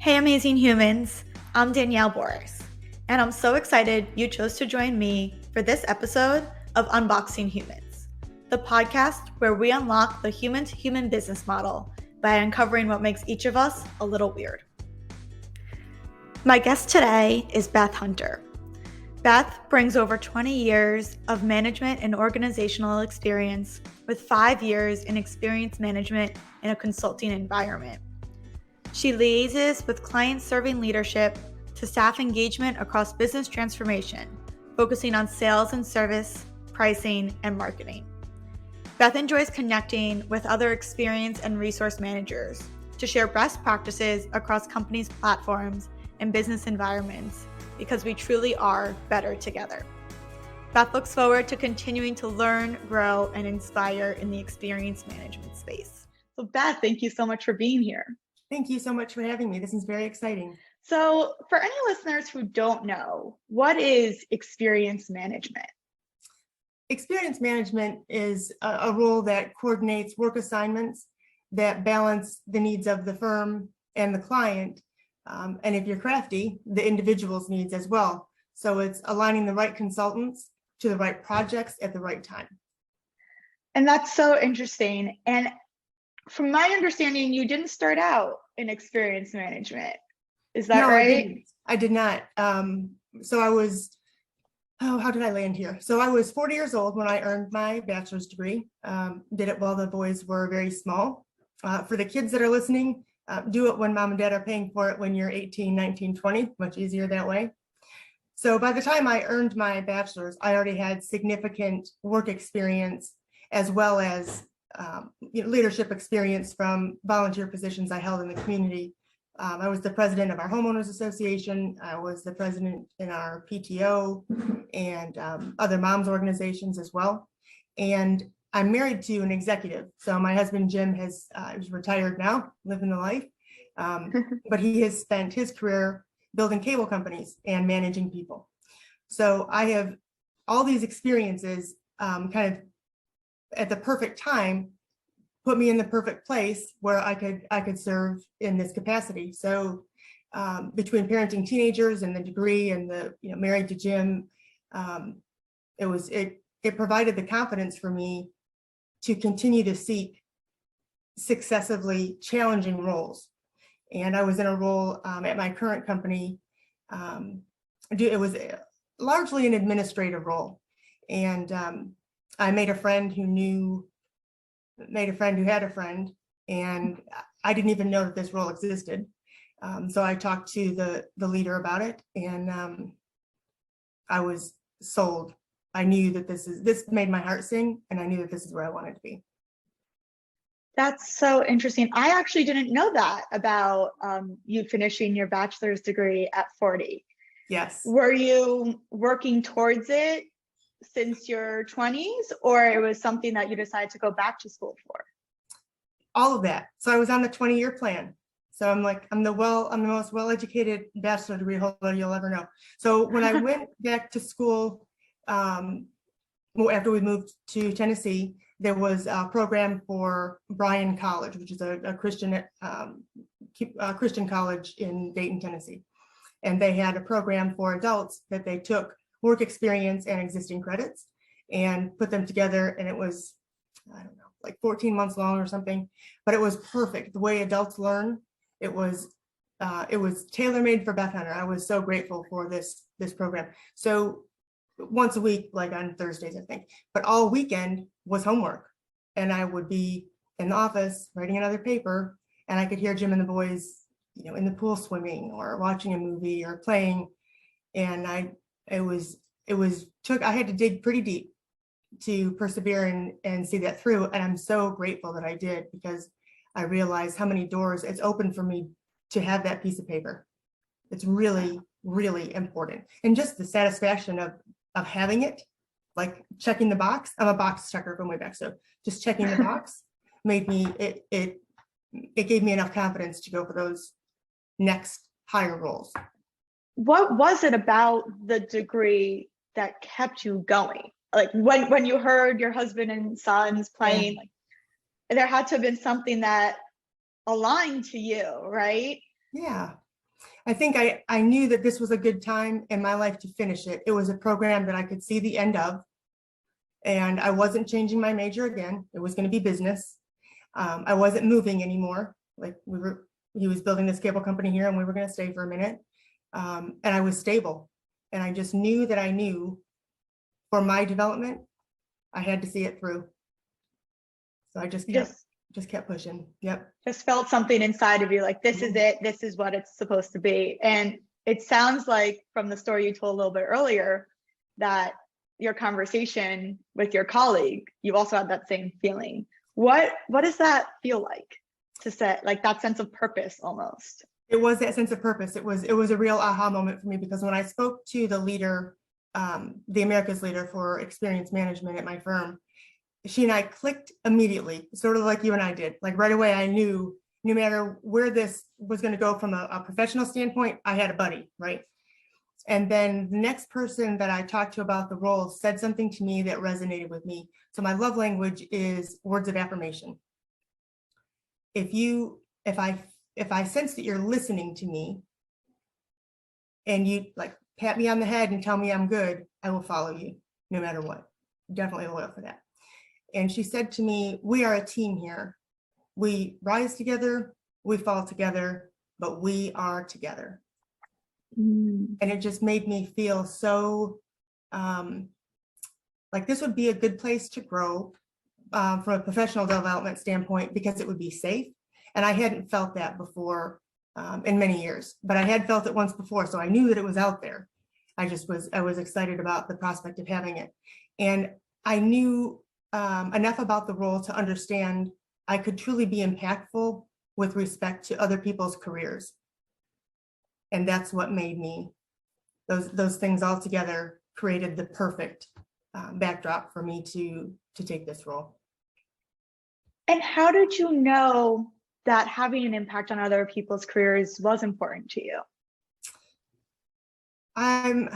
Hey, amazing humans. I'm Danielle Boris, and I'm so excited you chose to join me for this episode of Unboxing Humans, the podcast where we unlock the human-to-human business model by uncovering what makes each of us a little weird. My guest today is Beth Hunter. Beth brings over 20 years of management and organizational experience with 5 years in experience management in a consulting environment. She liaises with client-serving leadership to staff engagement across business transformation, focusing on sales and service, pricing, and marketing. Beth enjoys connecting with other experience and resource managers to share best practices across companies' platforms and business environments because we truly are better together. Beth looks forward to continuing to learn, grow, and inspire in the experience management space. So Beth, thank you so much for being here. Thank you so much for having me. This is very exciting. So for any listeners who don't know, what is experience management? Experience management is a role that coordinates work assignments that balance the needs of the firm and the client. And if you're crafty, the individual's needs as well. So it's aligning the right consultants to the right projects at the right time. And that's so interesting. And from my understanding, you didn't start out in experience management. Is that right? I did not. So I was, how did I land here? So I was 40 years old when I earned my bachelor's degree. Did it while the boys were very small. For the kids that are listening, do it when mom and dad are paying for it when you're 18, 19, 20, much easier that way. So by the time I earned my bachelor's, I already had significant work experience as well as leadership experience from volunteer positions I held in the community. I was the president of our homeowners association. I was the president in our PTO and other moms organizations as well. And I'm married to an executive. So my husband, Jim, he's retired now, living the life. But he has spent his career building cable companies and managing people. So I have all these experiences kind of at the perfect time, put me in the perfect place where I could serve in this capacity. So between parenting teenagers and the degree and the married to Jim, it provided the confidence for me to continue to seek successively challenging roles. And I was in a role at my current company. It was largely an administrative role, and I made a friend who had a friend, and I didn't even know that this role existed. So I talked to the leader about it, and I was sold. I knew that this made my heart sing, and I knew that this is where I wanted to be. That's so interesting. I actually didn't know that about you finishing your bachelor's degree at 40. Yes. Were you working towards it since your 20s, or it was something that you decided to go back to school for? All of that. So I was on the 20-year plan. So I'm the most well-educated bachelor degree holder you'll ever know. So when I went back to school, after we moved to Tennessee, there was a program for Bryan College, which is a Christian college in Dayton, Tennessee. And they had a program for adults that they took work experience and existing credits and put them together. And it was, I don't know, like 14 months long or something, but it was perfect. The way adults learn, it was tailor-made for Beth Hunter. I was so grateful for this program. So once a week, like on Thursdays, I think, but all weekend was homework. And I would be in the office writing another paper, and I could hear Jim and the boys, in the pool swimming or watching a movie or playing. And I had to dig pretty deep to persevere and see that through. And I'm so grateful that I did, because I realized how many doors it's opened for me to have that piece of paper. It's really, really important. And just the satisfaction of having it, like checking the box. I'm a box checker from way back. So just checking the box made me, it gave me enough confidence to go for those next higher roles. What was it about the degree that kept you going? Like when you heard your husband and sons playing, like, there had to have been something that aligned to you, right? Yeah. I think I knew that this was a good time in my life to finish it. It was a program that I could see the end of, and I wasn't changing my major again. It was going to be business. I wasn't moving anymore. Like he was building this cable company here, and we were going to stay for a minute. And I was stable, and I just knew that I knew for my development, I had to see it through. So I just kept pushing. Yep. Just felt something inside of you, like, this is it. This is what it's supposed to be. And it sounds like from the story you told a little bit earlier that your conversation with your colleague, you also had that same feeling. What does that feel like to set like that sense of purpose almost? It was that sense of purpose. It was a real aha moment for me, because when I spoke to the leader, the America's leader for experience management at my firm, she and I clicked immediately, sort of like you and I did. Like right away, I knew no matter where this was going to go from a professional standpoint, I had a buddy, right? And then the next person that I talked to about the role said something to me that resonated with me. So my love language is words of affirmation. If I sense that you're listening to me and you like pat me on the head and tell me I'm good, I will follow you no matter what. Definitely loyal for that. And she said to me, we are a team here. We rise together, we fall together, but we are together. And it just made me feel so like this would be a good place to grow from a professional development standpoint, because it would be safe. And I hadn't felt that before in many years, but I had felt it once before. So I knew that it was out there. I was excited about the prospect of having it. And I knew enough about the role to understand I could truly be impactful with respect to other people's careers. And that's what made me, those things all together created the perfect backdrop for me to take this role. And how did you know that having an impact on other people's careers was important to you? I'm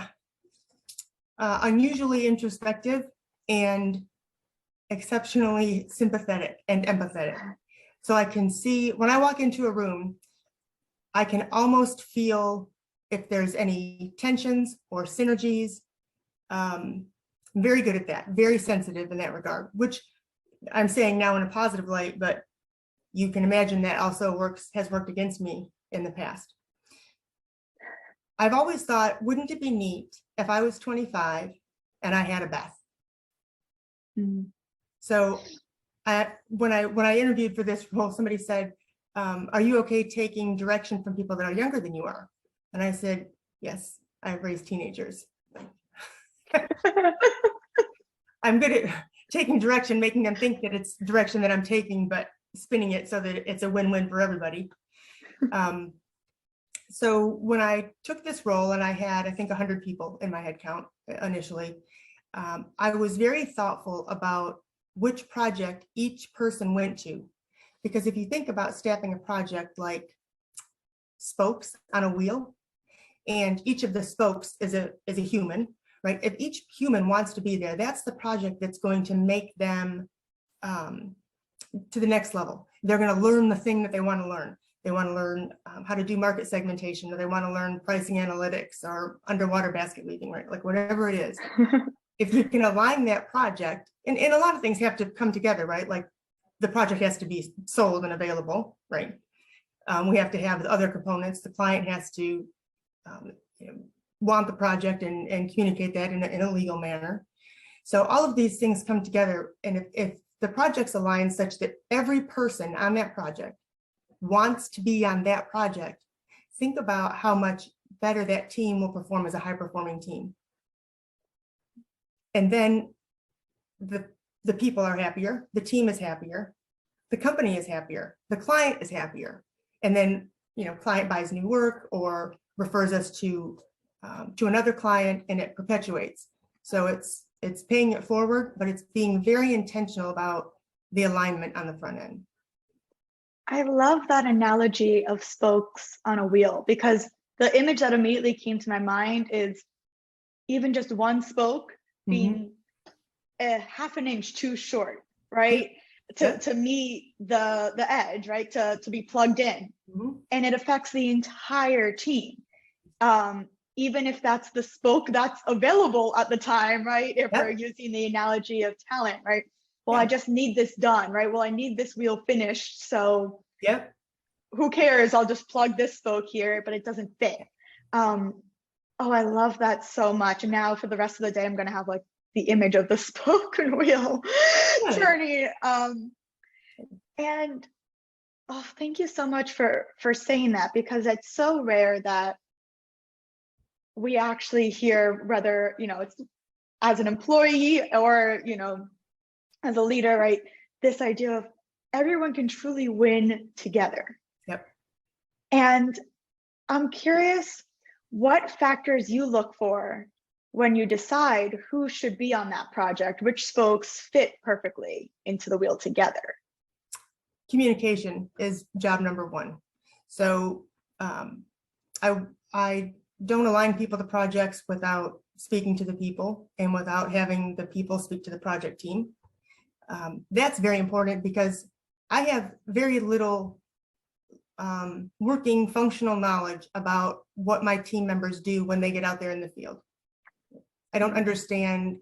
unusually introspective and exceptionally sympathetic and empathetic. So I can see when I walk into a room, I can almost feel if there's any tensions or synergies. I'm very good at that, very sensitive in that regard, which I'm saying now in a positive light, but you can imagine that also has worked against me in the past. I've always thought, wouldn't it be neat if I was 25 and I had a Beth? So when I interviewed for this role, somebody said, are you okay taking direction from people that are younger than you are? And I said, yes, I've raised teenagers. I'm good at taking direction, making them think that it's direction that I'm taking, but spinning it so that it's a win-win for everybody. So when I took this role and I had, I think 100 people in my head count initially, I was very thoughtful about which project each person went to. Because if you think about staffing a project like spokes on a wheel, and each of the spokes is a human, right? If each human wants to be there, that's the project that's going to make them to the next level. They're going to learn the thing that they want to learn. They want to learn how to do market segmentation, or they want to learn pricing analytics or underwater basket weaving, right? Like whatever it is. If you can align that project, and a lot of things have to come together, right? Like the project has to be sold and available, right? We have to have the other components. The client has to want the project and communicate that in a legal manner. So all of these things come together. And if the project's aligned such that every person on that project wants to be on that project, think about how much better that team will perform as a high-performing team. And then the people are happier, the team is happier, the company is happier, the client is happier. And then, client buys new work or refers us to another client, and it perpetuates. So it's paying it forward, but it's being very intentional about the alignment on the front end. I love that analogy of spokes on a wheel, because the image that immediately came to my mind is even just one spoke being a half an inch too short, right? to meet the edge, right? To be plugged in. And it affects the entire team. Even if that's the spoke that's available at the time, right? If we're using the analogy of talent, right? Well, I just need this done, right? Well, I need this wheel finished. So who cares? I'll just plug this spoke here, but it doesn't fit. Oh, I love that so much. And now for the rest of the day, I'm going to have like the image of the spoke and wheel turning. And oh, thank you so much for saying that, because it's so rare that we actually hear, whether, you know, it's as an employee or, you know, as a leader, right? This idea of everyone can truly win together. And I'm curious what factors you look for when you decide who should be on that project, which spokes fit perfectly into the wheel together. Communication is job number one. So I don't align people to projects without speaking to the people and without having the people speak to the project team. That's very important because I have very little working functional knowledge about what my team members do when they get out there in the field. I don't understand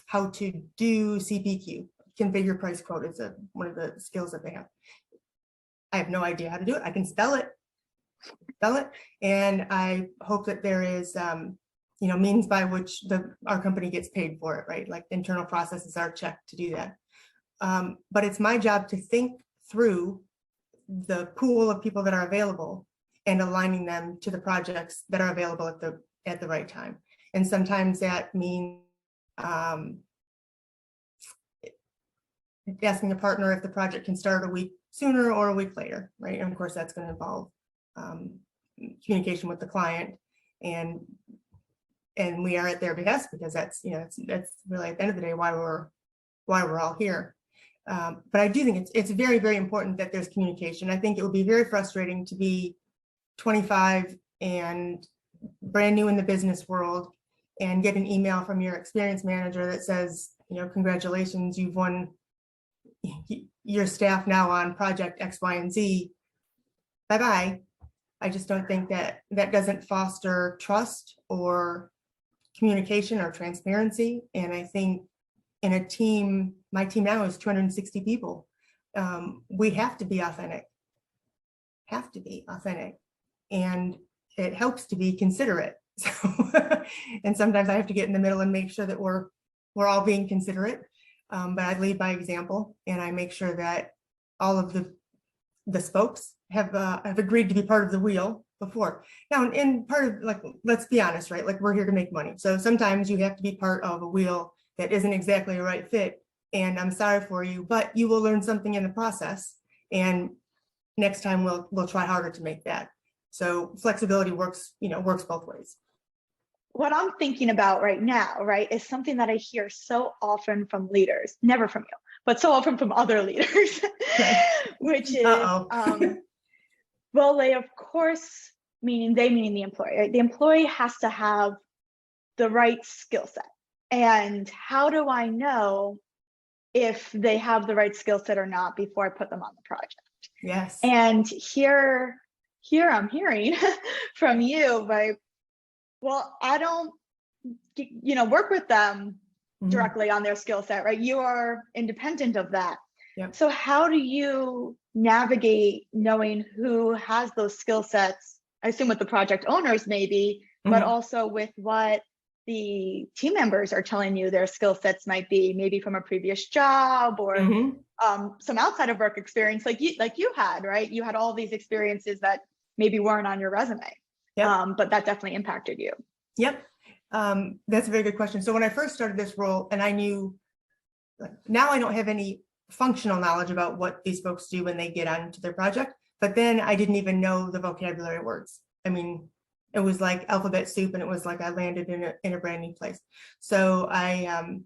how to do CPQ, configure price quote is one of the skills that they have. I have no idea how to do it. I can spell it, and I hope that there is you know, means by which our company gets paid for it, right? Like internal processes are checked to do that. But it's my job to think through the pool of people that are available and aligning them to the projects that are available at the right time. And sometimes that means asking a partner if the project can start a week sooner or a week later, right? And of course, that's going to involve communication with the client, and we are at their behest, because that's, you know, that's really at the end of the day why we're all here. But I do think it's very, very important that there's communication. I think it would be very frustrating to be 25 and brand new in the business world and get an email from your experience manager that says, you know, congratulations, you've won your staff now on project X, Y, and Z. Bye-bye. I just don't think that doesn't foster trust or communication or transparency. And I think in a team, my team now is 260 people. We have to be authentic. And it helps to be considerate. So, and sometimes I have to get in the middle and make sure that we're all being considerate. But I lead by example, and I make sure that all of the spokes have agreed to be part of the wheel before. Now, and part of, like, let's be honest, right? Like, we're here to make money. So sometimes you have to be part of a wheel that isn't exactly a right fit. And I'm sorry for you, but you will learn something in the process. And next time we'll try harder to make that. So flexibility works both ways. What I'm thinking about right now, right, is something that I hear so often from leaders, never from you, but so often from other leaders, which is, well, they, of course, meaning the employee, right? The employee has to have the right skill set. And how do I know if they have the right skill set or not before I put them on the project? Yes. And here I'm hearing from you, right? Well, I don't, work with them directly on their skill set, right? You are independent of that. Yep. So how do you navigate knowing who has those skill sets? I assume with the project owners maybe, but also with what the team members are telling you their skill sets might be, maybe from a previous job or some outside of work experience, like you had, right? You had all these experiences that maybe weren't on your resume, but that definitely impacted you. Yep. That's a very good question. So when I first started this role, and I knew, now I don't have any functional knowledge about what these folks do when they get onto their project, but then I didn't even know the vocabulary words. I mean, it was like alphabet soup, and it was like I landed in a brand new place. So I,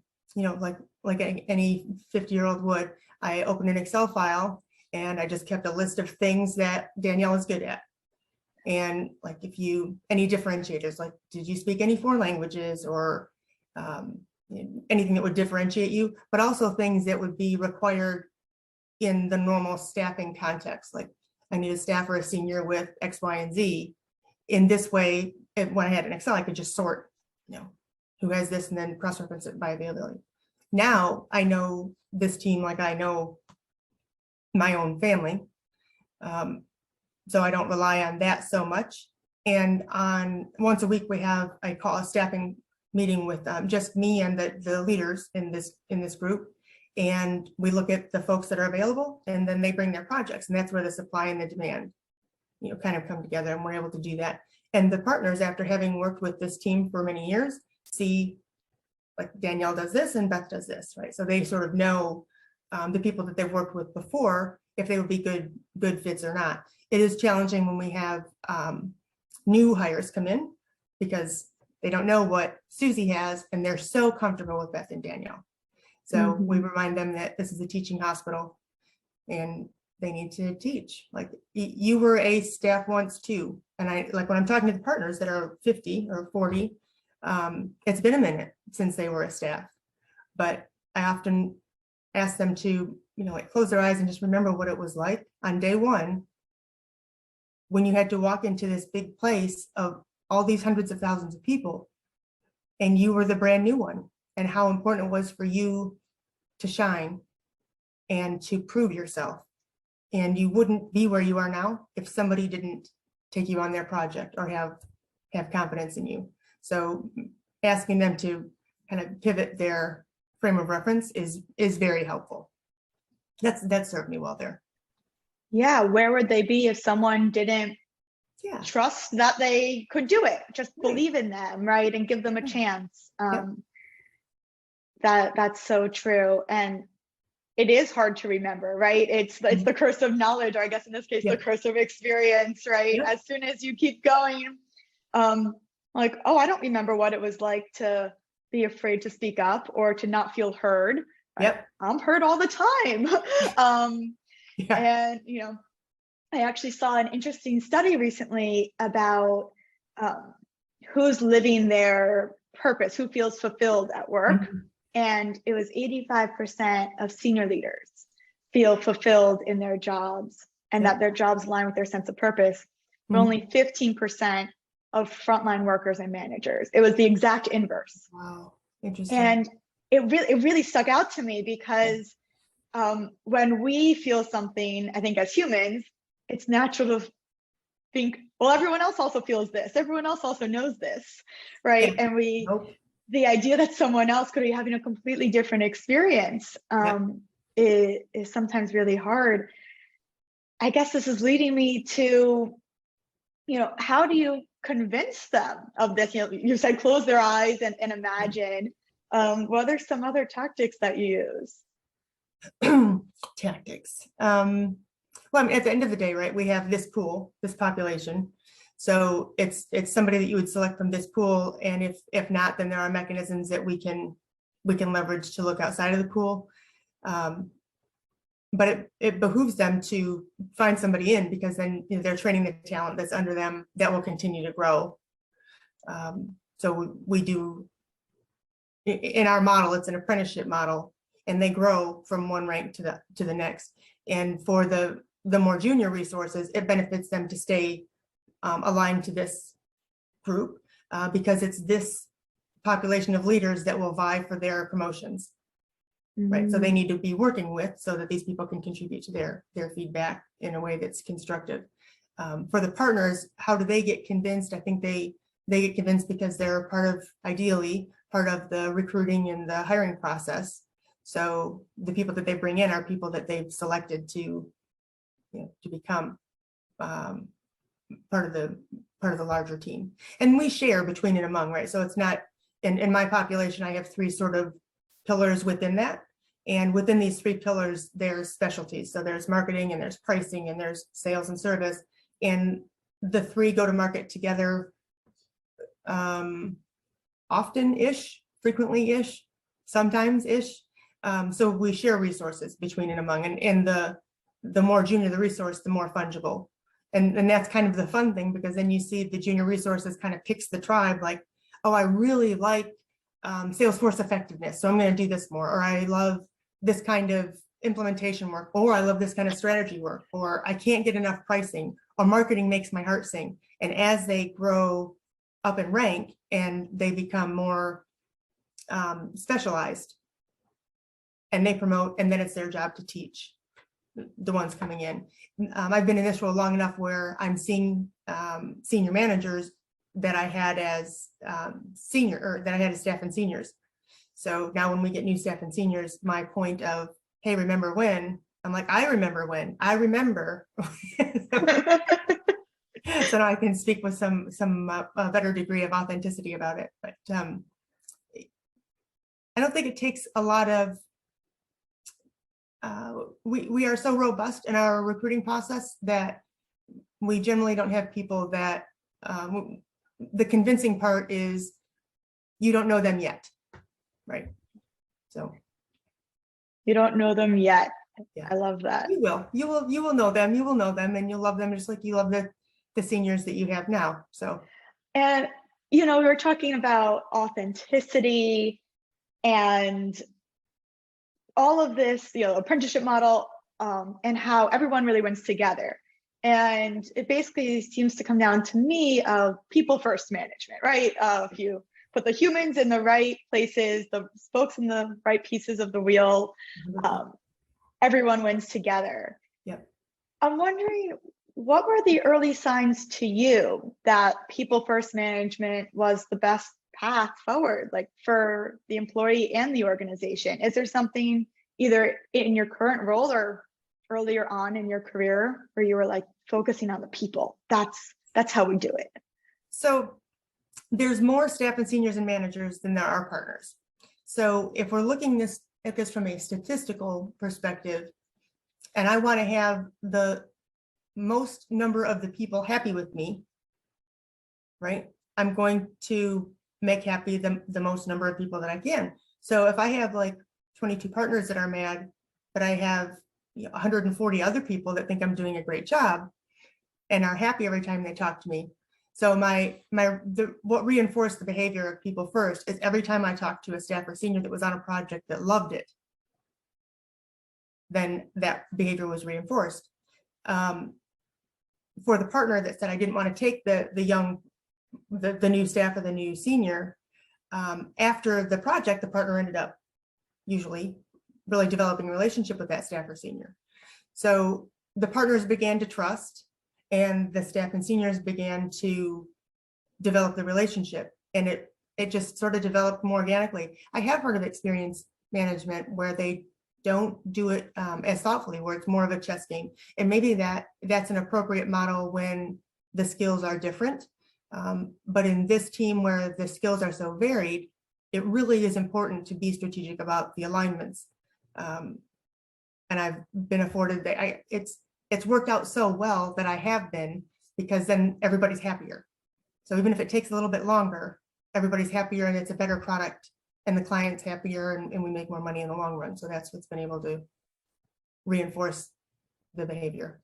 like any 50-year-old would, I opened an Excel file and I just kept a list of things that Danielle is good at. And like, any differentiators, like, did you speak any foreign languages, or anything that would differentiate you, but also things that would be required in the normal staffing context. Like I need a staff or a senior with X, Y, and Z. In this way, when I had an Excel, I could just sort, who has this and then cross-reference it by availability. Now I know this team like I know my own family. So I don't rely on that so much. And on once a week, I call a staffing meeting with just me and the leaders in this group. And we look at the folks that are available, and then they bring their projects. And that's where the supply and the demand, kind of come together, and we're able to do that. And the partners, after having worked with this team for many years, see like Danielle does this and Beth does this, right? So they sort of know the people that they've worked with before, if they would be good fits or not. It is challenging when we have new hires come in because they don't know what Susie has, and they're so comfortable with Beth and Danielle. So we remind them that this is a teaching hospital and they need to teach. Like you were a staff once too. And I like when I'm talking to the partners that are 50 or 40, it's been a minute since they were a staff, but I often ask them to, like close their eyes and just remember what it was like on day one, when you had to walk into this big place of all these hundreds of thousands of people, and you were the brand new one, and how important it was for you to shine and to prove yourself. And you wouldn't be where you are now if somebody didn't take you on their project or have confidence in you. So asking them to kind of pivot their frame of reference is very helpful. That served me well there. Yeah, where would they be if someone didn't trust that they could do it? Just believe in them, right? And give them a chance. That's so true. And it is hard to remember, right? It's the curse of knowledge, or I guess in this case, the curse of experience, right? As soon as you keep going, like, oh, I don't remember what it was like to be afraid to speak up or to not feel heard. Right? I'm heard all the time. And, I actually saw an interesting study recently about who's living their purpose, who feels fulfilled at work. And it was 85% of senior leaders feel fulfilled in their jobs and that their jobs align with their sense of purpose, but only 15% of frontline workers and managers. It was the exact inverse. Wow, interesting. And it really stuck out to me because when we feel something, I think as humans, it's natural to think, well, everyone else also feels this. Everyone else also knows this, right? And the idea that someone else could be having a completely different experience is sometimes really hard. I guess this is leading me to, how do you convince them of this? You said close their eyes and imagine. What are some other tactics that you use? Tactics. Well, I mean, at the end of the day, right, we have this pool, this population. So it's somebody that you would select from this pool. And if not, then there are mechanisms that we can leverage to look outside of the pool. But it behooves them to find somebody in, because then they're training the talent that's under them that will continue to grow. So we do, in our model, it's an apprenticeship model, and they grow from one rank to the next. And for the more junior resources, it benefits them to stay aligned to this group because it's this population of leaders that will vie for their promotions. Right, so they need to be working with so that these people can contribute to their feedback in a way that's constructive. For the partners, how do they get convinced? I think they get convinced because they're ideally part of the recruiting and the hiring process. So the people that they bring in are people that they've selected to become part of the larger team. And we share between and among, right? So it's not in my population, I have 3 sort of pillars within that. And within these 3 pillars, there's specialties. So there's marketing, and there's pricing, and there's sales and service. And the 3 go to market together often-ish, frequently-ish, sometimes-ish. So we share resources between and among. And the more junior the resource, the more fungible. And that's kind of the fun thing, because then you see the junior resources kind of picks the tribe, like, oh, I really like Salesforce effectiveness, so I'm going to do this more, or I love this kind of implementation work, or I love this kind of strategy work, or I can't get enough pricing, or marketing makes my heart sing. And as they grow up in rank and they become more specialized, and they promote, and then it's their job to teach the ones coming in. I've been in this role long enough where I'm seeing senior managers that I had as staff and seniors. So now when we get new staff and seniors, my point of, hey, remember when? I'm like, I remember when. I remember. So now I can speak with some better degree of authenticity about it. But I don't think it takes a lot of, we are so robust in our recruiting process that we generally don't have people that, the convincing part is you don't know them yet, right? So. You don't know them yet. Yeah. I love that. You will know them, and you'll love them just like you love the seniors that you have now. So. And, we were talking about authenticity and all of this, apprenticeship model, and how everyone really wins together. And it basically seems to come down to me of people first management, right? If you put the humans in the right places, the spokes in the right pieces of the wheel, everyone wins together. Yep. I'm wondering, what were the early signs to you that people first management was the best path forward, like for the employee and the organization? Is there something either in your current role or earlier on in your career where you were like focusing on the people? That's how we do it. So there's more staff and seniors and managers than there are partners. So if we're looking at this from a statistical perspective, and I want to have the most number of the people happy with me, right? I'm going to make happy the most number of people that I can. So if I have like 22 partners that are mad, but I have 140 other people that think I'm doing a great job and are happy every time they talk to me. So what reinforced the behavior of people first is every time I talked to a staff or senior that was on a project that loved it, then that behavior was reinforced. For the partner that said I didn't want to take the new staff or the new senior, after the project, the partner ended up usually really developing a relationship with that staff or senior. So the partners began to trust, and the staff and seniors began to develop the relationship, and it just sort of developed more organically. I have heard of experience management where they don't do it as thoughtfully, where it's more of a chess game, and maybe that's an appropriate model when the skills are different. But in this team where the skills are so varied, it really is important to be strategic about the alignments. And I've been afforded that it's worked out so well that I have been, because then everybody's happier. So even if it takes a little bit longer, everybody's happier and it's a better product and the client's happier, and we make more money in the long run. So that's what's been able to reinforce the behavior.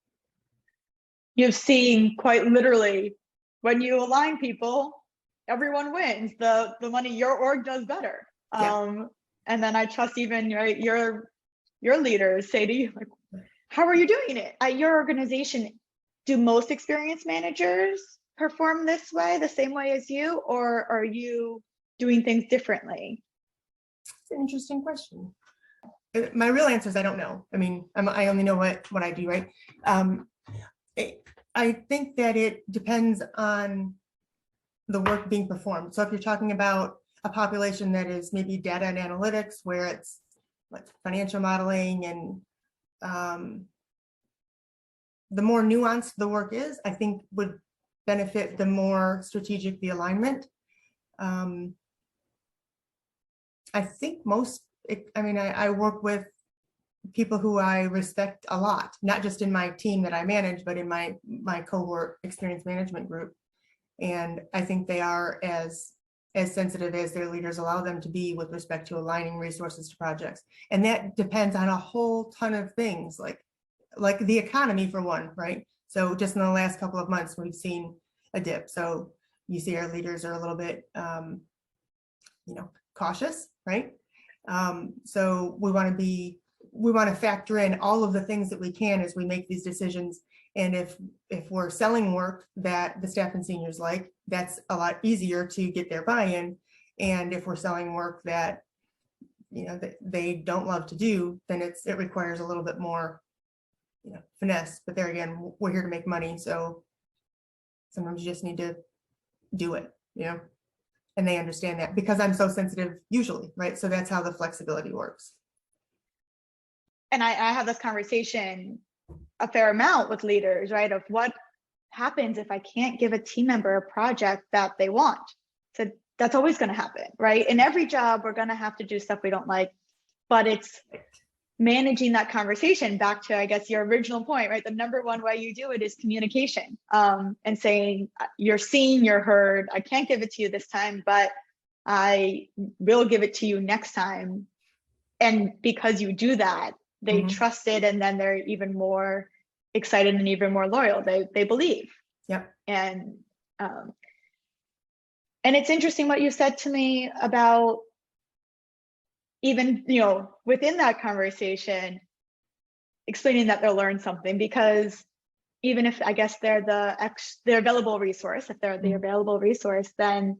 You've seen quite literally, when you align people, everyone wins. The money, your org does better. Yeah. And then I trust even your leaders say to you, like, how are you doing it at your organization? Do most experienced managers perform this way, the same way as you, or are you doing things differently? It's an interesting question. My real answer is I don't know. I mean, I only know what I do, right? I think that it depends on the work being performed. So if you're talking about a population that is maybe data and analytics, where it's like financial modeling, and the more nuanced the work is, I think would benefit the more strategic the alignment. I think I work with people who I respect a lot, not just in my team that I manage, but in my cohort experience management group. And I think they are as sensitive as their leaders allow them to be with respect to aligning resources to projects. And that depends on a whole ton of things, like the economy for one, right? So just in the last couple of months, we've seen a dip. So you see our leaders are a little bit, cautious, right? So we want to be we want to factor in all of the things that we can as we make these decisions. And if we're selling work that the staff and seniors like, that's a lot easier to get their buy-in. And if we're selling work that, that they don't love to do, then it requires a little bit more, finesse. But there again, we're here to make money. So sometimes you just need to do it, and they understand that because I'm so sensitive usually, right? So that's how the flexibility works. And I have this conversation a fair amount with leaders, right? Of what happens if I can't give a team member a project that they want. So that's always going to happen, right? In every job, we're going to have to do stuff we don't like, but it's managing that conversation back to, I guess, your original point, right? The number one way you do it is communication, and saying you're seen, you're heard. I can't give it to you this time, but I will give it to you next time. And because you do that, they trust it, and then they're even more excited and even more loyal. They believe. Yep. And it's interesting what you said to me about even, within that conversation, explaining that they'll learn something, because even if I guess they're their available resource, if they're the available resource, then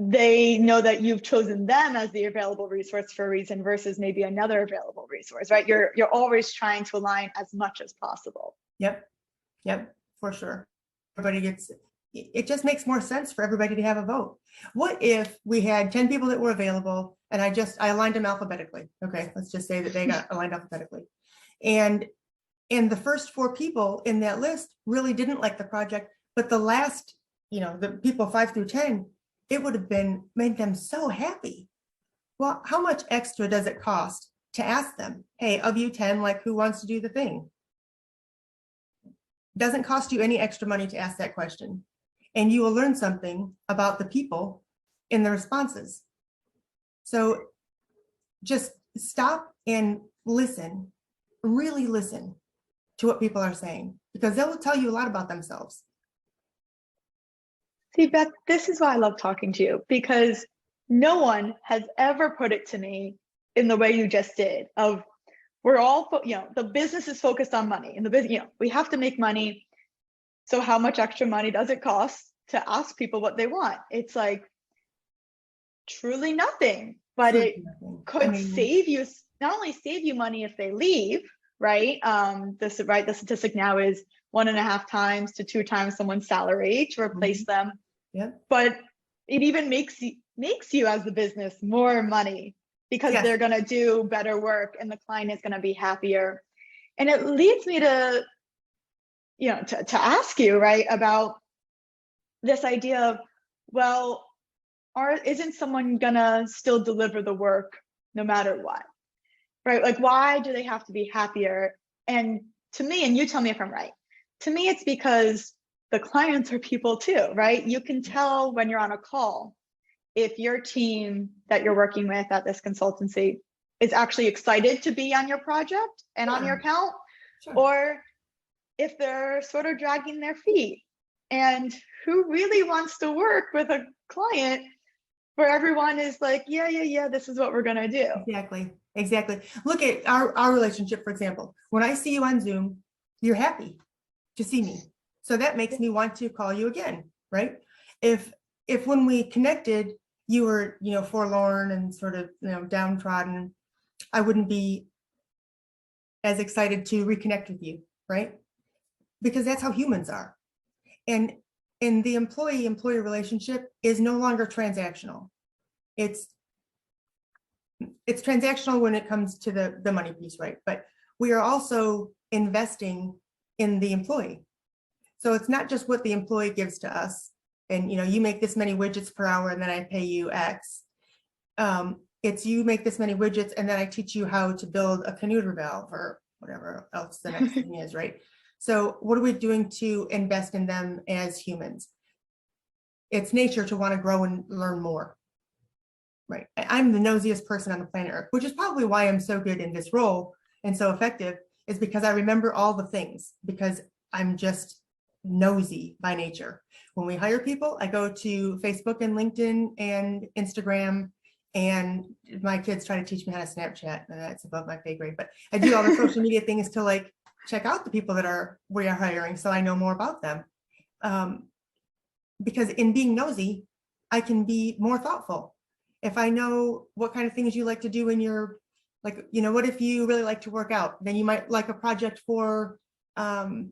they know that you've chosen them as the available resource for a reason versus maybe another available resource, right? You're always trying to align as much as possible. Yep, for sure. It just makes more sense for everybody to have a vote. What if we had 10 people that were available and I aligned them alphabetically? Okay, let's just say that they got aligned alphabetically. And the first 4 people in that list really didn't like the project, but the last, the people 5 through 10, it would have made them so happy. Well, how much extra does it cost to ask them, hey, of you 10, like, who wants to do the thing? Doesn't cost you any extra money to ask that question. And you will learn something about the people in the responses. So just stop and listen, really listen to what people are saying, because they will tell you a lot about themselves. See, Beth, this is why I love talking to you, because no one has ever put it to me in the way you just did. Of we're all, the business is focused on money, and the business, we have to make money. So how much extra money does it cost to ask people what they want? It's like truly nothing, but it could save you, not only save you money if they leave, right? The statistic now is 1.5 times to 2 times someone's salary to replace them. Yeah. But it even makes you as the business more money, because they're going to do better work and the client is going to be happier. And it leads me to, to ask you, right, about this idea of, well, isn't someone gonna still deliver the work no matter what, right? Like, why do they have to be happier? And to me, and you tell me if I'm right, to me, it's because the clients are people too, right? You can tell when you're on a call if your team that you're working with at this consultancy is actually excited to be on your project and on your account, or if they're sort of dragging their feet. And who really wants to work with a client where everyone is like, yeah, this is what we're gonna do? Exactly. Look at our relationship, for example. When I see you on Zoom, you're happy to see me. So that makes me want to call you again, right? If when we connected, you were, forlorn and sort of, downtrodden, I wouldn't be as excited to reconnect with you, right? Because that's how humans are. And the employee-employee relationship is no longer transactional. It's transactional when it comes to the money piece, right? But we are also investing in the employee. So it's not just what the employee gives to us. And, you make this many widgets per hour and then I pay you X. It's you make this many widgets and then I teach you how to build a Canuter valve or whatever else the next thing is, right? So what are we doing to invest in them as humans? It's nature to want to grow and learn more, right? I'm the nosiest person on the planet Earth, which is probably why I'm so good in this role and so effective, is because I remember all the things, because I'm just nosy by nature. When we hire people, I go to Facebook and LinkedIn and Instagram And my kids try to teach me how to Snapchat, and that's above my pay grade, but I do all the social media things to like check out the people that we are hiring, so I know more about them. Because in being nosy, I can be more thoughtful. If I know what kind of things you like to do in your, like, what if you really like to work out? Then you might like a project for an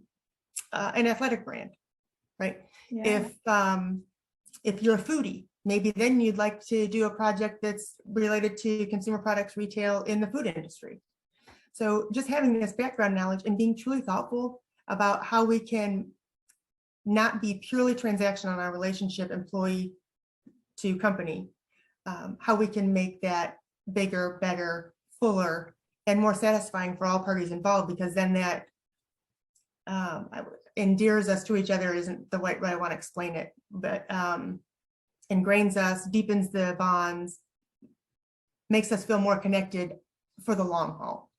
athletic brand, right? Yeah. If you're a foodie, maybe then you'd like to do a project that's related to consumer products retail in the food industry. So just having this background knowledge and being truly thoughtful about how we can not be purely transactional in our relationship, employee to company, how we can make that bigger, better, fuller, and more satisfying for all parties involved, because then that endears us to each other isn't the right way I want to explain it, but ingrains us, deepens the bonds, makes us feel more connected for the long haul.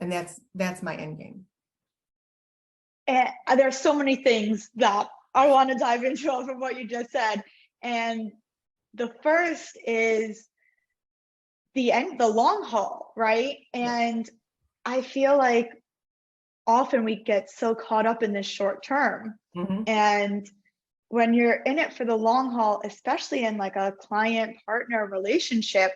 And that's my end game. And there's so many things that I want to dive into from what you just said. And the first is the long haul, right? And I feel like often we get so caught up in this short term. And when you're in it for the long haul, especially in like a client partner relationship,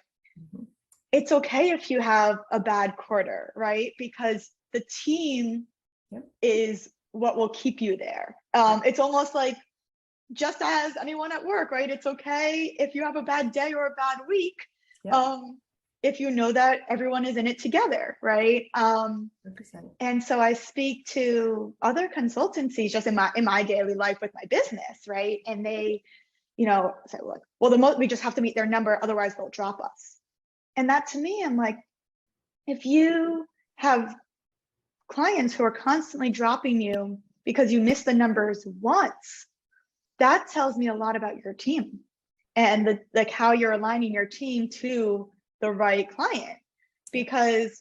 it's okay if you have a bad quarter, right? Because the team is what will keep you there. It's almost like just as anyone at work, right? It's okay if you have a bad day or a bad week, if you know that everyone is in it together, right? And so I speak to other consultancies just in my daily life with my business, right? And they, say, look, well, we just have to meet their number, otherwise they'll drop us. And that to me, I'm like, if you have clients who are constantly dropping you because you miss the numbers once, that tells me a lot about your team and like how you're aligning your team to the right client. Because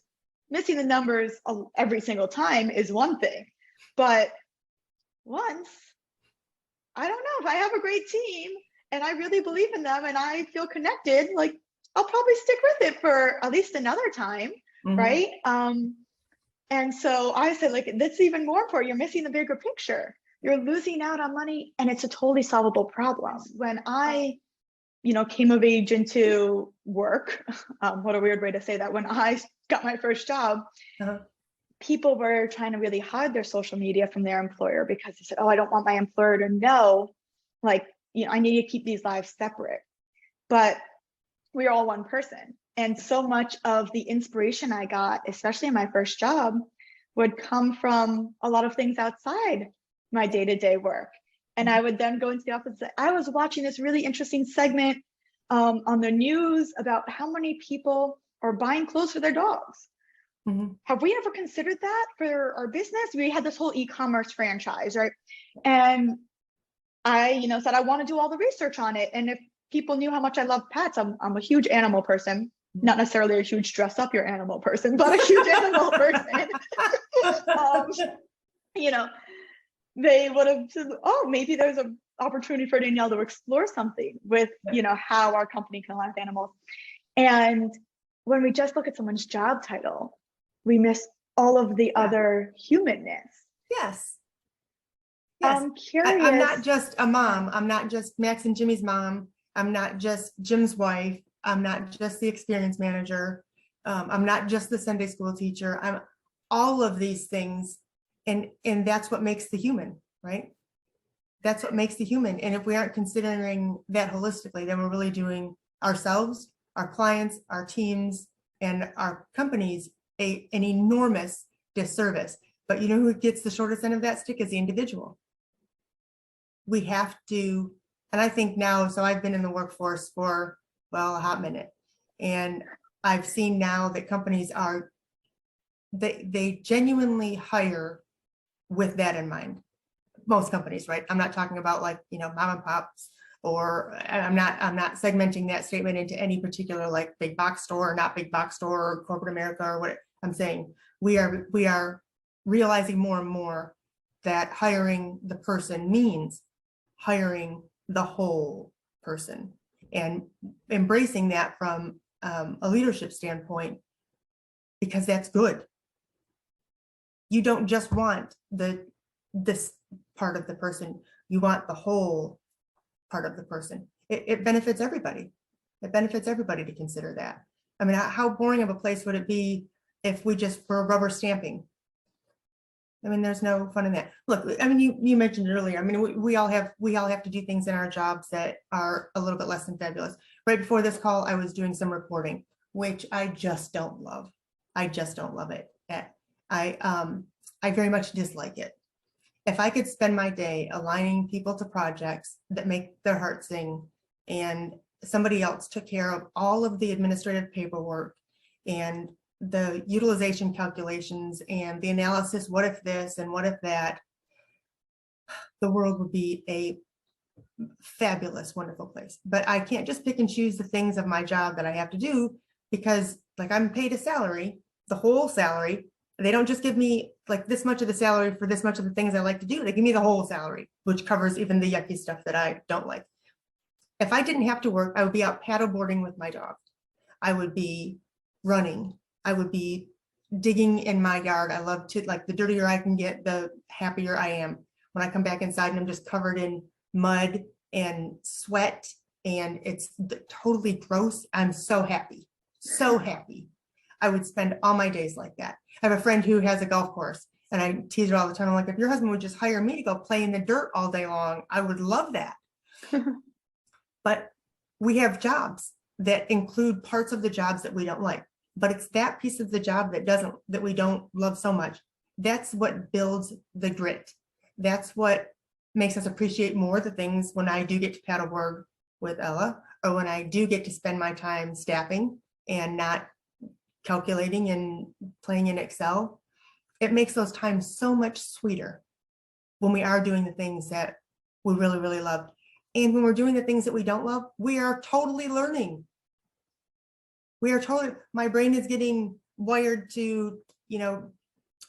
missing the numbers every single time is one thing, but once, I don't know, if I have a great team and I really believe in them and I feel connected, like I'll probably stick with it for at least another time, right? And so I said, like, that's even more important. You're missing the bigger picture. You're losing out on money, and it's a totally solvable problem. When I, came of age into work, what a weird way to say that. When I got my first job, people were trying to really hide their social media from their employer because they said, oh, I don't want my employer to know, like, I need to keep these lives separate. But we're all one person. And so much of the inspiration I got, especially in my first job, would come from a lot of things outside my day-to-day work. And I would then go into the office and say, I was watching this really interesting segment on the news about how many people are buying clothes for their dogs. Have we ever considered that for our business? We had this whole e-commerce franchise, right? And I, said I want to do all the research on it. And if people knew how much I love pets, I'm a huge animal person. Not necessarily a huge dress up your animal person, but a huge animal person. They would have said, oh, maybe there's an opportunity for Danielle to explore something with, how our company can align with animals. And when we just look at someone's job title, we miss all of the other humanness. Yes. I'm curious. I'm not just a mom. I'm not just Max and Jimmy's mom. I'm not just Jim's wife. I'm not just the experience manager. I'm not just the Sunday school teacher. I'm all of these things. And that's what makes the human, right? That's what makes the human. And if we aren't considering that holistically, then we're really doing ourselves, our clients, our teams, and our companies an enormous disservice. But you know who gets the shortest end of that stick is the individual. We have to, and I think now, so I've been in the workforce for, a hot minute. And I've seen now that companies they genuinely hire with that in mind. Most companies, right? I'm not talking about like, mom and pops, or I'm not segmenting that statement into any particular like big box store or not big box store or corporate America or what. I'm saying we are realizing more and more that hiring the person means hiring the whole person. and embracing that from a leadership standpoint, because that's good. You don't just want this part of the person, you want the whole part of the person. It benefits everybody. It benefits everybody to consider that. I mean, how boring of a place would it be if we just were rubber stamping? I mean, there's no fun in that. Look, I mean, you mentioned it earlier. I mean, we all have to do things in our jobs that are a little bit less than fabulous. Right before this call, I was doing some reporting, which I just don't love. I just don't love it. I very much dislike it. If I could spend my day aligning people to projects that make their heart sing, and somebody else took care of all of the administrative paperwork and the utilization calculations and the analysis, what if this and what if that, the world would be a fabulous, wonderful place. But I can't just pick and choose the things of my job that I have to do, because like I'm paid a salary, the whole salary. They don't just give me like this much of the salary for this much of the things I like to do. They give me the whole salary, which covers even the yucky stuff that I don't like. If I didn't have to work, I would be out paddleboarding with my dog. I would be running. I would be digging in my yard. I love to, like, the dirtier I can get, the happier I am. When I come back inside and I'm just covered in mud and sweat and it's totally gross, I'm so happy, so happy. I would spend all my days like that. I have a friend who has a golf course, and I tease her all the time. I'm like, if your husband would just hire me to go play in the dirt all day long, I would love that. But we have jobs that include parts of the jobs that we don't like, but it's that piece of the job that we don't love so much. That's what builds the grit. That's what makes us appreciate more the things when I do get to paddleboard with Ella, or when I do get to spend my time staffing and not calculating and playing in Excel. It makes those times so much sweeter when we are doing the things that we really, really love. And when we're doing the things that we don't love, we are totally learning. My brain is getting wired to,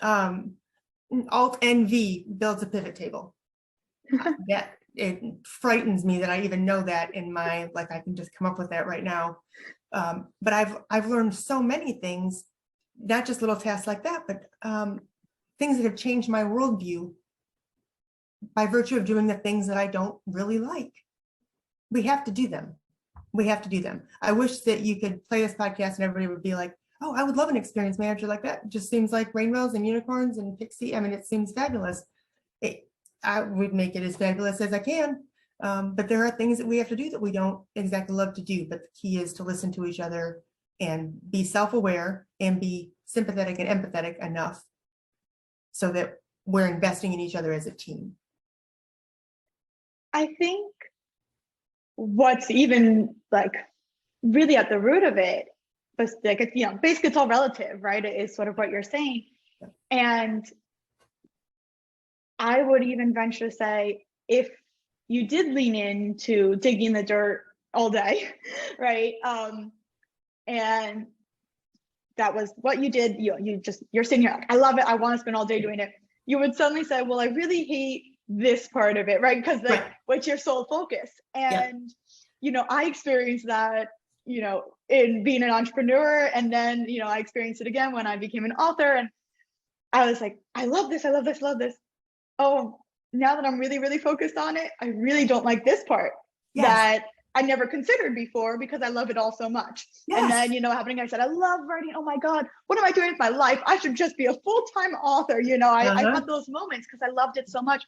Alt NV builds a pivot table. That it frightens me that I even know that in my, like, I can just come up with that right now. But I've learned so many things, not just little tasks like that, but things that have changed my worldview by virtue of doing the things that I don't really like. We have to do them. We have to do them. I wish that you could play this podcast and everybody would be like, oh, I would love an experience manager like that. It just seems like rainbows and unicorns and pixie. I mean, it seems fabulous. I would make it as fabulous as I can. But there are things that we have to do that we don't exactly love to do. But the key is to listen to each other and be self-aware and be sympathetic and empathetic enough so that we're investing in each other as a team. I think what's even like really at the root of it, but like, basically it's all relative, right? It is sort of what you're saying. And I would even venture to say, if you did lean into digging the dirt all day, right? And that was what you did. You're sitting here like, I love it. I want to spend all day doing it. You would suddenly say, well, I really hate this part of it, right? Because what's your sole focus? And, I experienced that, in being an entrepreneur. And then, I experienced it again when I became an author. And I was like, I love this. I love this. Love this. Oh, now that I'm really, really focused on it, I really don't like this part that I never considered before because I love it all so much. And then, happening, I said, I love writing. Oh my God, what am I doing with my life? I should just be a full-time author. I had those moments because I loved it so much.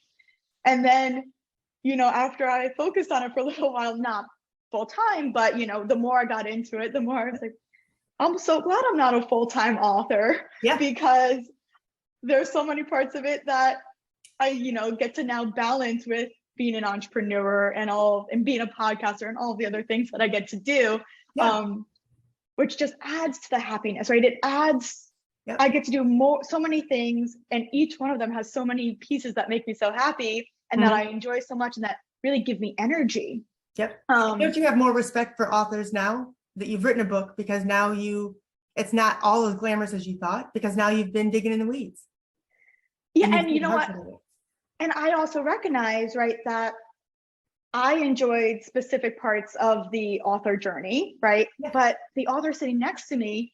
And then, after I focused on it for a little while, not full-time, but, the more I got into it, the more I was like, I'm so glad I'm not a full-time author because there's so many parts of it that I, get to now balance with being an entrepreneur and being a podcaster and all the other things that I get to do, which just adds to the happiness, right? It adds, I get to do so many things, and each one of them has so many pieces that make me so happy and that I enjoy so much and that really give me energy. Don't you have more respect for authors now that you've written a book, because now it's not all as glamorous as you thought, because now you've been digging in the weeds. And you know what? And I also recognize, right, that I enjoyed specific parts of the author journey, right? Yeah. But the author sitting next to me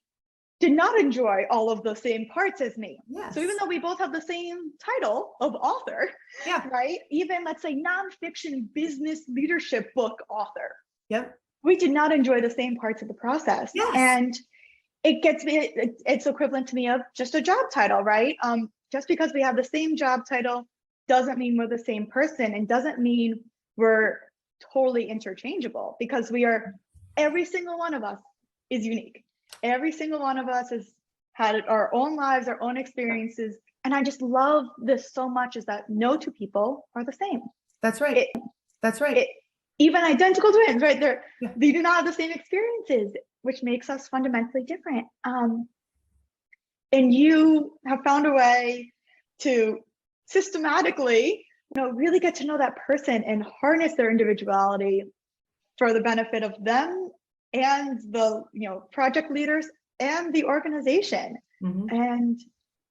did not enjoy all of the same parts as me. Yes. So even though we both have the same title of author, Yeah. right? Even let's say nonfiction business leadership book author. Yep. We did not enjoy the same parts of the process. Yes. And it gets me, it's equivalent to me of just a job title, right? Just because we have the same job title doesn't mean we're the same person, and doesn't mean we're totally interchangeable, because every single one of us is unique. Every single one of us has had our own lives, our own experiences. And I just love this so much, is that no two people are the same. That's right. That's right. Even identical twins, right? Yeah. They do not have the same experiences, which makes us fundamentally different. And you have found a way to systematically, really get to know that person and harness their individuality for the benefit of them and the, project leaders and the organization. Mm-hmm. And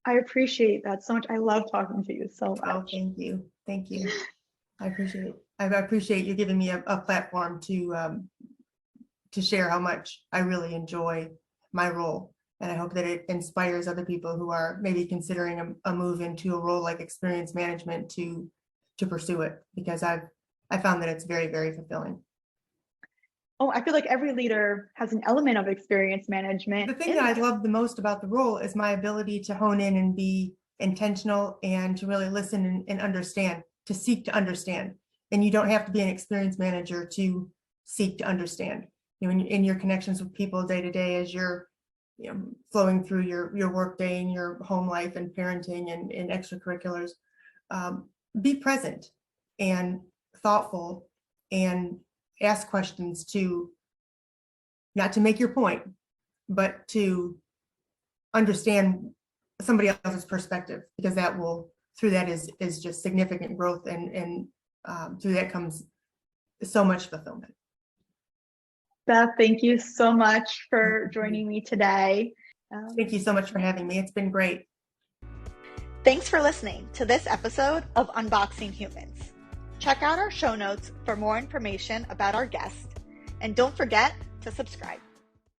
I appreciate that so much. I love talking to you so much. Oh, thank you. Thank you. I appreciate you giving me a platform to share how much I really enjoy my role. And I hope that it inspires other people who are maybe considering a move into a role like experience management to pursue it, because I found that it's very, very fulfilling. Oh, I feel like every leader has an element of experience management. The thing that I love the most about the role is my ability to hone in and be intentional and to really listen and understand, to seek to understand. And you don't have to be an experience manager to seek to understand. In your connections with people day to day, as you're flowing through your work day and your home life and parenting and extracurriculars, be present and thoughtful and ask questions not to make your point, but to understand somebody else's perspective, because through that is just significant growth, and through that comes so much fulfillment. Beth, thank you so much for joining me today. Thank you so much for having me. It's been great. Thanks for listening to this episode of Unboxing Humans. Check out our show notes for more information about our guest, and don't forget to subscribe.